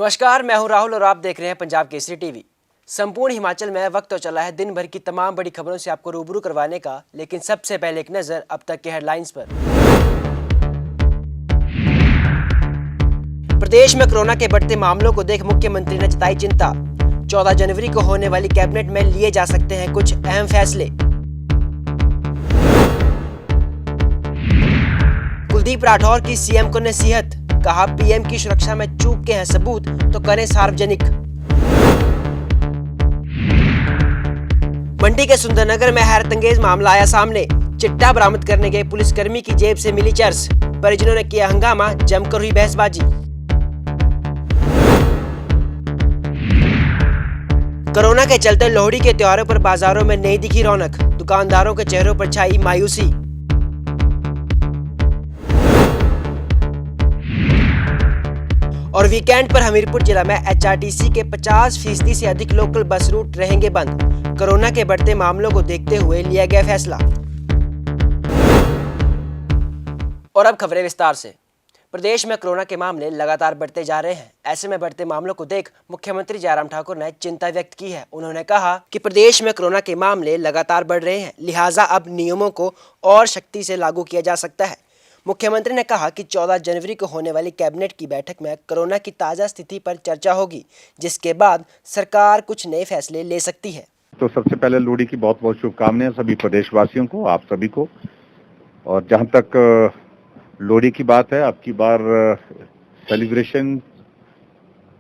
नमस्कार, मैं हूं राहुल और आप देख रहे हैं पंजाब केसरी टीवी। संपूर्ण हिमाचल में वक्त तो चला है दिन भर की तमाम बड़ी खबरों से आपको रूबरू करवाने का, लेकिन सबसे पहले एक नजर अब तक के हेडलाइंस पर। प्रदेश में कोरोना के बढ़ते मामलों को देख मुख्यमंत्री ने जताई चिंता। 14 जनवरी को होने वाली कैबिनेट में लिए जा सकते हैं कुछ अहम फैसले। कुलदीप राठौर की सीएम को नसीहत, कहा पीएम की सुरक्षा में चूक के हैं सबूत तो करें सार्वजनिक। मंडी के सुंदरनगर में हैरतअंगेज मामला आया सामने। चिट्टा बरामद करने गए पुलिसकर्मी की जेब से मिली चर्स, परिजनों ने किया हंगामा, जमकर हुई बहसबाजी। कोरोना के चलते लोहड़ी के त्योहारों पर बाजारों में नहीं दिखी रौनक, दुकानदारों के चेहरों पर छाई मायूसी। और वीकेंड पर हमीरपुर जिला में एचआरटीसी के 50% से अधिक लोकल बस रूट रहेंगे बंद। कोरोना के बढ़ते मामलों को देखते हुए लिया गया फैसला। और अब खबरें विस्तार से। प्रदेश में कोरोना के मामले लगातार बढ़ते जा रहे हैं। ऐसे में बढ़ते मामलों को देख मुख्यमंत्री जयराम ठाकुर ने चिंता व्यक्त की है। उन्होंने कहा कि प्रदेश में कोरोना के मामले लगातार बढ़ रहे हैं, लिहाजा अब नियमों को और सख्ती से लागू किया जा सकता है। मुख्यमंत्री ने कहा कि 14 जनवरी को होने वाली कैबिनेट की बैठक में कोरोना की ताज़ा स्थिति पर चर्चा होगी, जिसके बाद सरकार कुछ नए फैसले ले सकती है। तो सबसे पहले लोहड़ी की बहुत बहुत शुभकामनाएं सभी प्रदेशवासियों को, आप सभी को। और जहां तक लोहड़ी की बात है, अब की बार सेलिब्रेशन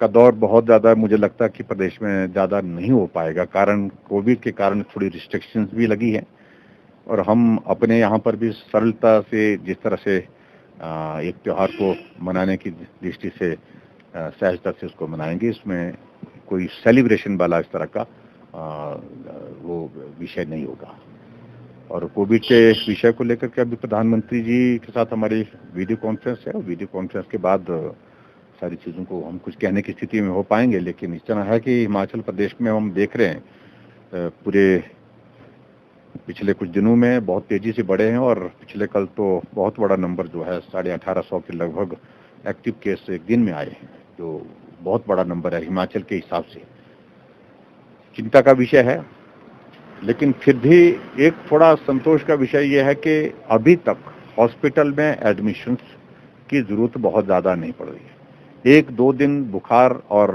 का दौर बहुत ज़्यादा मुझे लगता है कि प्रदेश में ज़्यादा नहीं हो पाएगा, कारण कोविड के कारण थोड़ी रिस्ट्रिक्शंस भी लगी है। और हम अपने यहाँ पर भी सरलता से जिस तरह से एक त्यौहार को मनाने की दृष्टि से सहजता से उसको मनाएंगे, इसमें कोई सेलिब्रेशन वाला इस तरह का वो विषय नहीं होगा। और कोविड के विषय को लेकर के अभी प्रधानमंत्री जी के साथ हमारी वीडियो कॉन्फ्रेंस है, और वीडियो कॉन्फ्रेंस के बाद सारी चीज़ों को हम कुछ कहने की स्थिति में हो पाएंगे। लेकिन इस तरह है कि हिमाचल प्रदेश में हम देख रहे हैं पूरे पिछले कुछ दिनों में बहुत तेजी से बढ़े हैं, और पिछले कल तो बहुत बड़ा नंबर जो है 1850 के लगभग एक्टिव केस एक दिन में आए हैं, जो बहुत बड़ा नंबर है हिमाचल के हिसाब से। चिंता का विषय है, लेकिन फिर भी एक थोड़ा संतोष का विषय यह है कि अभी तक हॉस्पिटल में एडमिशंस की जरूरत बहुत ज़्यादा नहीं पड़ रही है। 1-2 दिन बुखार और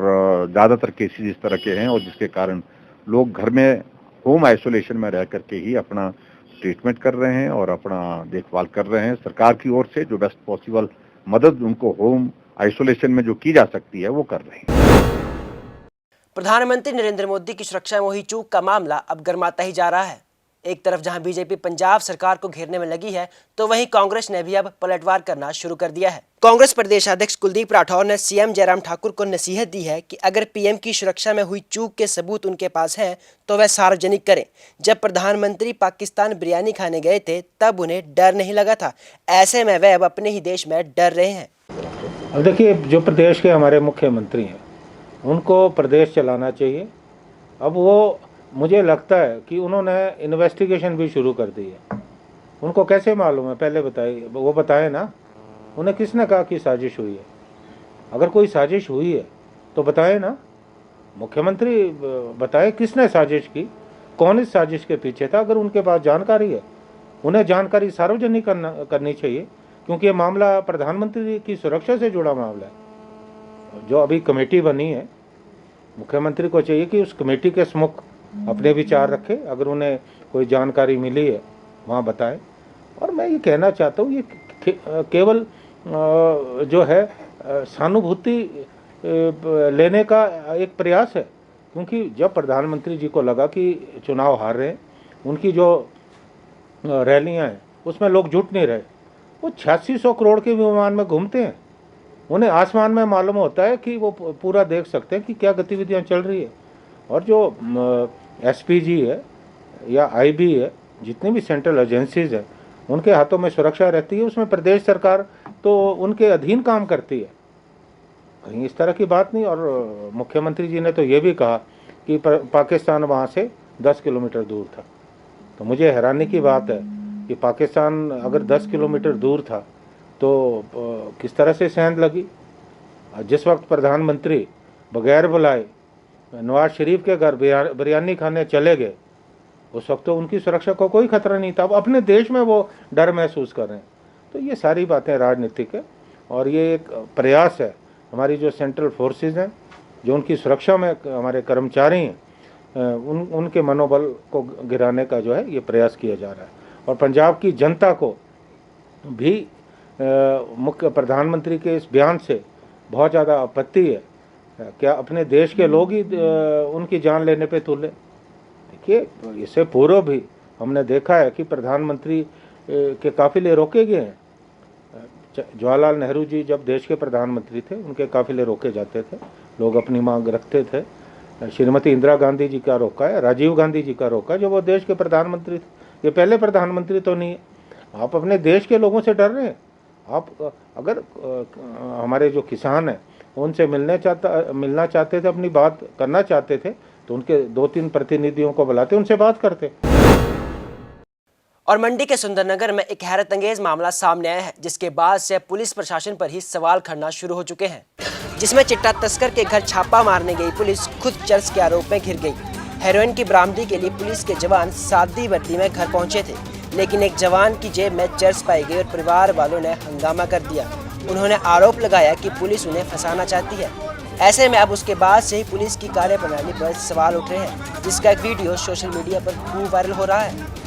ज़्यादातर केसेस इस तरह के हैं, और जिसके कारण लोग घर में होम आइसोलेशन में रह करके ही अपना ट्रीटमेंट कर रहे हैं और अपना देखभाल कर रहे हैं। सरकार की ओर से जो बेस्ट पॉसिबल मदद उनको होम आइसोलेशन में जो की जा सकती है वो कर रहे हैं। प्रधानमंत्री नरेंद्र मोदी की सुरक्षा में हुई चूक का मामला अब गर्माता ही जा रहा है। एक तरफ जहां बीजेपी पंजाब सरकार को घेरने में लगी है, तो वहीं कांग्रेस ने भी अब पलटवार करना शुरू कर दिया है। कांग्रेस प्रदेशाध्यक्ष कुलदीप राठौर ने सीएम जयराम ठाकुर को नसीहत दी है कि अगर पीएम की सुरक्षा में हुई चूक के सबूत उनके पास हैं तो वह सार्वजनिक करें। जब प्रधानमंत्री पाकिस्तान बिरयानी खाने गए थे तब उन्हें डर नहीं लगा था, ऐसे में वह अब अपने ही देश में डर रहे हैं। अब देखिए, जो प्रदेश के हमारे मुख्यमंत्री हैं उनको प्रदेश चलाना चाहिए। अब वो मुझे लगता है कि उन्होंने इन्वेस्टिगेशन भी शुरू कर दी है। उनको कैसे मालूम है, पहले बताइए, वो बताए ना। उन्हें किसने कहा कि साजिश हुई है? अगर कोई साजिश हुई है तो बताए ना, मुख्यमंत्री बताए किसने साजिश की, कौन इस साजिश के पीछे था। अगर उनके पास जानकारी है, उन्हें जानकारी सार्वजनिक करनी चाहिए, क्योंकि ये मामला प्रधानमंत्री की सुरक्षा से जुड़ा मामला है। जो अभी कमेटी बनी है, मुख्यमंत्री को चाहिए कि उस कमेटी के सम्मुख अपने विचार रखें। अगर उन्हें कोई जानकारी मिली है वहाँ बताएं। और मैं ये कहना चाहता हूँ, ये केवल जो है सहानुभूति लेने का एक प्रयास है, क्योंकि जब प्रधानमंत्री जी को लगा कि चुनाव हार रहे हैं, उनकी जो रैलियाँ हैं उसमें लोग जुट नहीं रहे, वो 8600 करोड़ के विमान में घूमते हैं। उन्हें आसमान में मालूम होता है कि वो पूरा देख सकते हैं कि क्या गतिविधियां चल रही है। और जो एसपीजी है या आईबी है, जितनी भी सेंट्रल एजेंसीज है, उनके हाथों में सुरक्षा रहती है। उसमें प्रदेश सरकार तो उनके अधीन काम करती है, कहीं इस तरह की बात नहीं। और मुख्यमंत्री जी ने तो ये भी कहा कि पाकिस्तान वहाँ से 10 किलोमीटर दूर था। तो मुझे हैरानी की बात है कि पाकिस्तान अगर 10 किलोमीटर दूर था तो किस तरह से सेंध लगी। जिस वक्त प्रधानमंत्री बगैर बुलाए नवाज शरीफ के घर बिरयानी खाने चले गए, उस वक्त तो उनकी सुरक्षा को कोई खतरा नहीं था। अब अपने देश में वो डर महसूस कर रहे हैं। तो ये सारी बातें राजनीतिक है और ये एक प्रयास है हमारी जो सेंट्रल फोर्सेस हैं, जो उनकी सुरक्षा में हमारे कर्मचारी हैं, उनके मनोबल को गिराने का जो है ये प्रयास किया जा रहा है। और पंजाब की जनता को भी मुख्य प्रधानमंत्री के इस बयान से बहुत ज़्यादा आपत्ति है। क्या अपने देश के लोग ही उनकी जान लेने पे तुले? देखिए, इससे पूर्व भी हमने देखा है कि प्रधानमंत्री के काफिले रोके गए हैं। जवाहरलाल नेहरू जी जब देश के प्रधानमंत्री थे, उनके काफिले रोके जाते थे, लोग अपनी मांग रखते थे। श्रीमती इंदिरा गांधी जी का रोका है, राजीव गांधी जी का रोका है, जब वो देश के प्रधानमंत्री थे। ये पहले प्रधानमंत्री तो नहीं है। आप अपने देश के लोगों से डर रहे हैं। आप अगर हमारे जो किसान हैं उनसे मिलना चाहते थे, अपनी बात करना चाहते थे, तो उनके 2-3 प्रतिनिधियों को बुलाते, उनसे बात करते। और मंडी के सुंदरनगर में एक हैरत अंगेज मामला सामने आया है, जिसके बाद से पुलिस प्रशासन पर ही सवाल खड़ना शुरू हो चुके हैं, जिसमें चिट्टा तस्कर के घर छापा मारने गई पुलिस खुद चर्च के आरोप में घिर गई। हेरोइन की बरामदी के लिए पुलिस के जवान सादी वर्दी में घर पहुंचे थे, लेकिन एक जवान की जेब में चर्च पाई गई और परिवार वालों ने हंगामा कर दिया। उन्होंने आरोप लगाया कि पुलिस उन्हें फंसाना चाहती है। ऐसे में अब उसके बाद से ही पुलिस की कार्यप्रणाली पर सवाल उठ रहे हैं, जिसका एक वीडियो सोशल मीडिया पर खूब वायरल हो रहा है।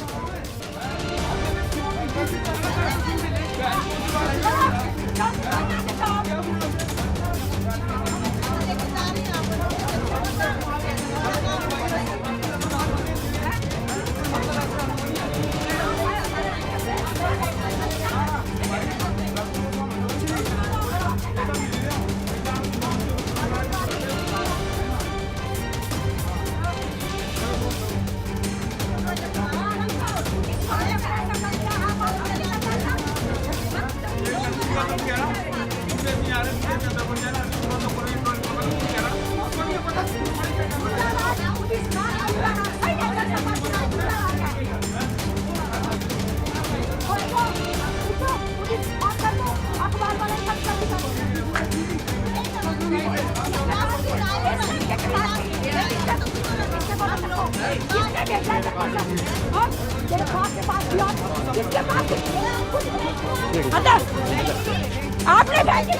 आपने बैठी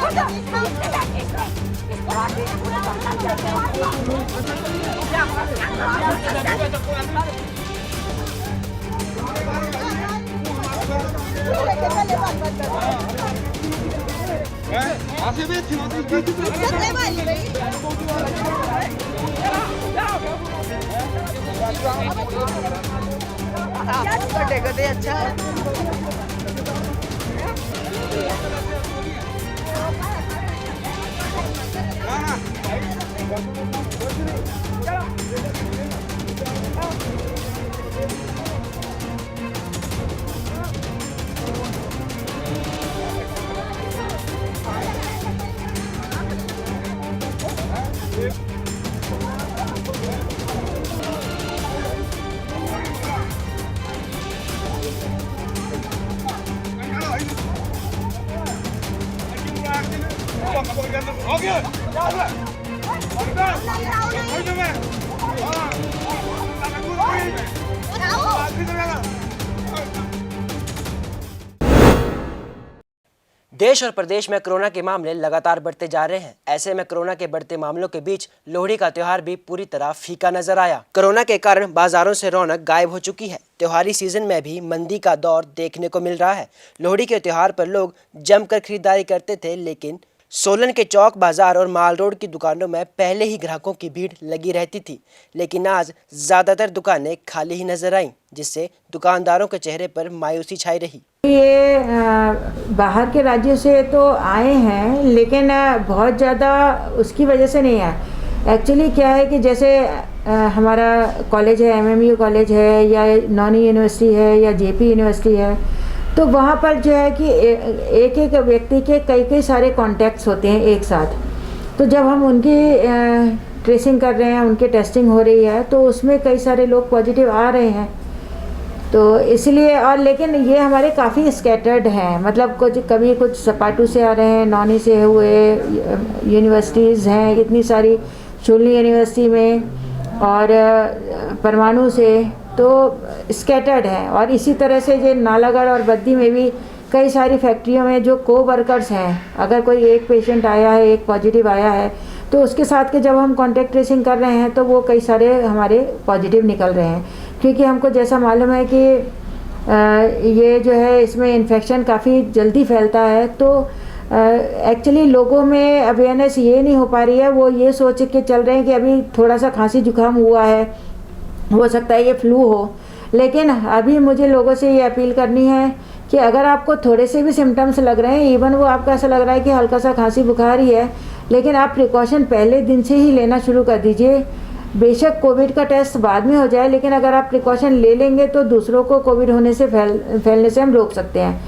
अच्छा देश और प्रदेश में कोरोना के मामले लगातार बढ़ते जा रहे हैं। ऐसे में कोरोना के बढ़ते मामलों के बीच लोहड़ी का त्योहार भी पूरी तरह फीका नजर आया। कोरोना के कारण बाजारों से रौनक गायब हो चुकी है। त्योहारी सीजन में भी मंदी का दौर देखने को मिल रहा है। लोहड़ी के त्योहार पर लोग जमकर खरीदारी करते थे, लेकिन सोलन के चौक बाजार और माल रोड की दुकानों में पहले ही ग्राहकों की भीड़ लगी रहती थी, लेकिन आज ज्यादातर दुकानें खाली ही नजर आईं, जिससे दुकानदारों के चेहरे पर मायूसी छाई रही। ये बाहर के राज्यों से तो आए हैं, लेकिन बहुत ज़्यादा उसकी वजह से नहीं आए। एक्चुअली क्या है कि जैसे हमारा कॉलेज है, MMU कॉलेज है, या नॉनी यूनिवर्सिटी है, या JP यूनिवर्सिटी है, तो वहाँ पर जो है कि एक एक व्यक्ति के कई सारे कॉन्टैक्ट्स होते हैं एक साथ। तो जब हम उनकी ट्रेसिंग कर रहे हैं, उनकी टेस्टिंग हो रही है, तो उसमें कई सारे लोग पॉजिटिव आ रहे हैं। तो इसलिए, और लेकिन ये हमारे काफ़ी स्कैटर्ड हैं, मतलब कुछ कभी कुछ सपाटू से आ रहे हैं, नौनी से हुए, यूनिवर्सिटीज़ हैं इतनी सारी, शुल्नी यूनिवर्सिटी में और परमाणु से, तो स्कैटर्ड हैं। और इसी तरह से ये नालागढ़ और बद्दी में भी कई सारी फैक्ट्रियों में जो को वर्कर्स हैं, अगर कोई एक पेशेंट आया है, एक पॉजिटिव आया है, तो उसके साथ के जब हम कॉन्टैक्ट ट्रेसिंग कर रहे हैं तो वो कई सारे हमारे पॉजिटिव निकल रहे हैं, क्योंकि हमको जैसा मालूम है कि ये जो है इसमें इन्फेक्शन काफ़ी जल्दी फैलता है। तो एक्चुअली लोगों में अवेयरनेस ये नहीं हो पा रही है, वो ये सोच के चल रहे हैं कि अभी थोड़ा सा खांसी जुकाम हुआ है, हो सकता है ये फ्लू हो। लेकिन अभी मुझे लोगों से ये अपील करनी है कि अगर आपको थोड़े से भी सिम्टम्स लग रहे हैं, इवन वो आपको ऐसा लग रहा है कि हल्का सा खांसी बुखार ही है, लेकिन आप प्रिकॉशन पहले दिन से ही लेना शुरू कर दीजिए। बेशक कोविड का टेस्ट बाद में हो जाए, लेकिन अगर आप प्रिकॉशन ले लेंगे तो दूसरों को कोविड होने से फैलने से हम रोक सकते हैं।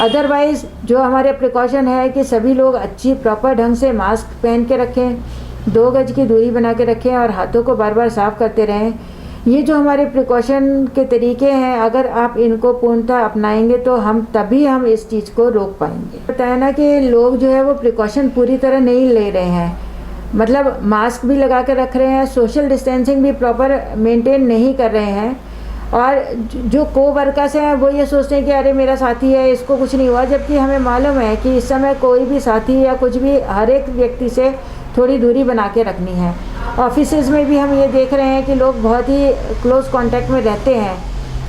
अदरवाइज़ जो हमारे प्रिकॉशन है कि सभी लोग अच्छी प्रॉपर ढंग से मास्क पहन के रखें, 2 गज की दूरी बना के रखें और हाथों को बार बार साफ़ करते रहें। ये जो हमारे प्रिकॉशन के तरीके हैं, अगर आप इनको पूर्णतः अपनाएंगे तो तभी हम इस चीज़ को रोक पाएंगे। बताया ना कि लोग जो है वो प्रिकॉशन पूरी तरह नहीं ले रहे हैं, मतलब मास्क भी लगा के रख रहे हैं, सोशल डिस्टेंसिंग भी प्रॉपर मेंटेन नहीं कर रहे हैं, और जो को वर्कर्स हैं वो ये सोचते हैं कि अरे मेरा साथी है, इसको कुछ नहीं हुआ, जबकि हमें मालूम है कि इस समय कोई भी साथी या कुछ भी हर एक व्यक्ति से थोड़ी दूरी बना के रखनी है। ऑफिसेज़ में भी हम ये देख रहे हैं कि लोग बहुत ही क्लोज कांटेक्ट में रहते हैं,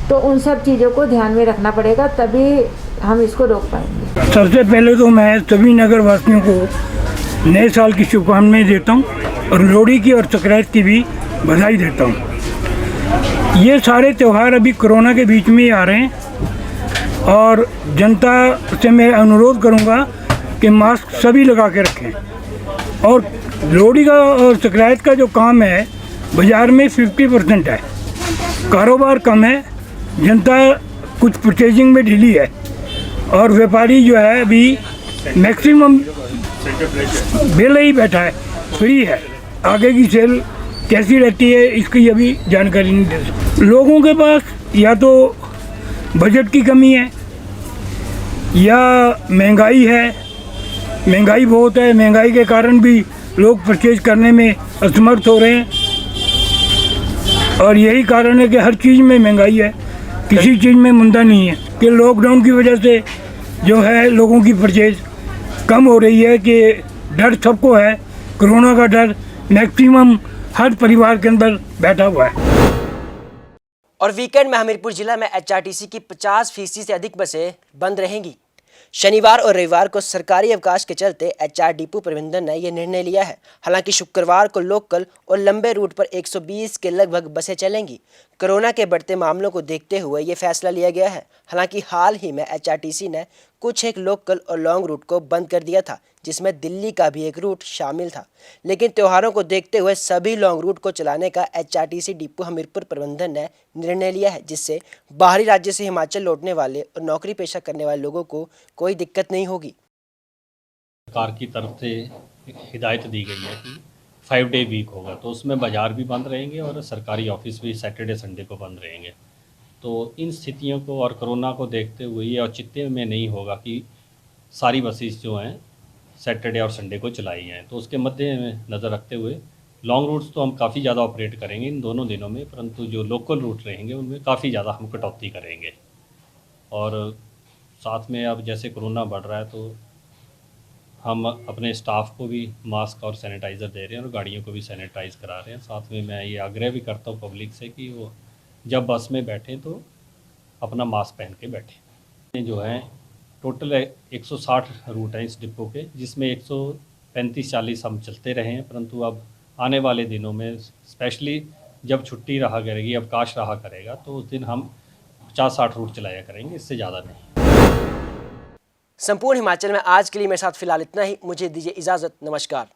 तो उन सब चीज़ों को ध्यान में रखना पड़ेगा, तभी हम इसको रोक पाएंगे। सबसे पहले तो मैं सभी नगर वासियों को नए साल की शुभकामनाएं देता हूं और लोहड़ी की और संक्रांति की भी बधाई देता हूं। ये सारे त्यौहार अभी कोरोना के बीच में ही आ रहे हैं और जनता से मैं अनुरोध करूंगा कि मास्क सभी लगा के रखें। और लोहड़ी का और संक्रांति का जो काम है बाज़ार में 50% है, कारोबार कम है, जनता कुछ परचेजिंग में ढीली है और व्यापारी जो है अभी मैक्सिमम बिल ही बैठा है, फ्री है। आगे की सेल कैसी रहती है इसकी अभी जानकारी नहीं दे सकते। लोगों के पास या तो बजट की कमी है या महंगाई है, महंगाई बहुत है, महंगाई के कारण भी लोग परचेज करने में असमर्थ हो रहे हैं और यही कारण है कि हर चीज़ में महंगाई है, किसी चीज़ में मुद्दा नहीं है। कि लॉकडाउन की वजह से जो है लोगों की परचेज कम हो रही है, कि डर सबको है, कोरोना का डर मैक्सिमम हर परिवार के अंदर बैठा हुआ है। और वीकेंड में हमीरपुर जिला में एचआरटीसी की 50% से अधिक बसें बंद रहेंगी। शनिवार और रविवार को सरकारी अवकाश के चलते एचआर डिपो प्रबंधन ने यह निर्णय लिया है। हालांकि शुक्रवार को लोकल और लंबे रूट पर 120 के लगभग बसें चलेंगी। कोरोना के बढ़ते मामलों को देखते हुए ये फैसला लिया गया है। हालांकि हाल ही में एचआरटीसी ने कुछ एक लोकल और लॉन्ग रूट को बंद कर दिया था, जिसमें दिल्ली का भी एक रूट शामिल था। लेकिन त्योहारों को देखते हुए सभी लॉन्ग रूट को चलाने का एचआरटीसी डिपो हमीरपुर प्रबंधन ने निर्णय लिया है, जिससे बाहरी राज्य से हिमाचल लौटने वाले और नौकरी पेशा करने वाले लोगों को कोई दिक्कत नहीं होगी। सरकार की तरफ से हिदायत दी गई है कि 5 डे वीक होगा, तो उसमें बाज़ार भी बंद रहेंगे और सरकारी ऑफिस भी सैटरडे संडे को बंद रहेंगे। तो इन स्थितियों को और कोरोना को देखते हुए ये औचित्य में नहीं होगा कि सारी बसेस जो हैं सैटरडे और संडे को चलाई हैं। तो उसके मद्दे नज़र रखते हुए लॉन्ग रूट्स तो हम काफ़ी ज़्यादा ऑपरेट करेंगे इन दोनों दिनों में, परंतु जो लोकल रूट रहेंगे उनमें काफ़ी ज़्यादा हम कटौती करेंगे। और साथ में अब जैसे कोरोना बढ़ रहा है तो हम अपने स्टाफ को भी मास्क और सैनिटाइज़र दे रहे हैं और गाड़ियों को भी सैनिटाइज़ करा रहे हैं। साथ में मैं ये आग्रह भी करता हूँ पब्लिक से कि वो जब बस में बैठें तो अपना मास्क पहन के बैठें। जो है टोटल 160 रूट हैं इस डिपो के, जिसमें 135-40 हम चलते रहे हैं, परंतु अब आने वाले दिनों में स्पेशली जब छुट्टी रहा करेगी, अवकाश रहा करेगा, तो उस दिन हम 50-60 रूट चलाया करेंगे, इससे ज़्यादा नहीं। संपूर्ण हिमाचल में आज के लिए मेरे साथ फिलहाल इतना ही। मुझे दीजिए इजाज़त। नमस्कार।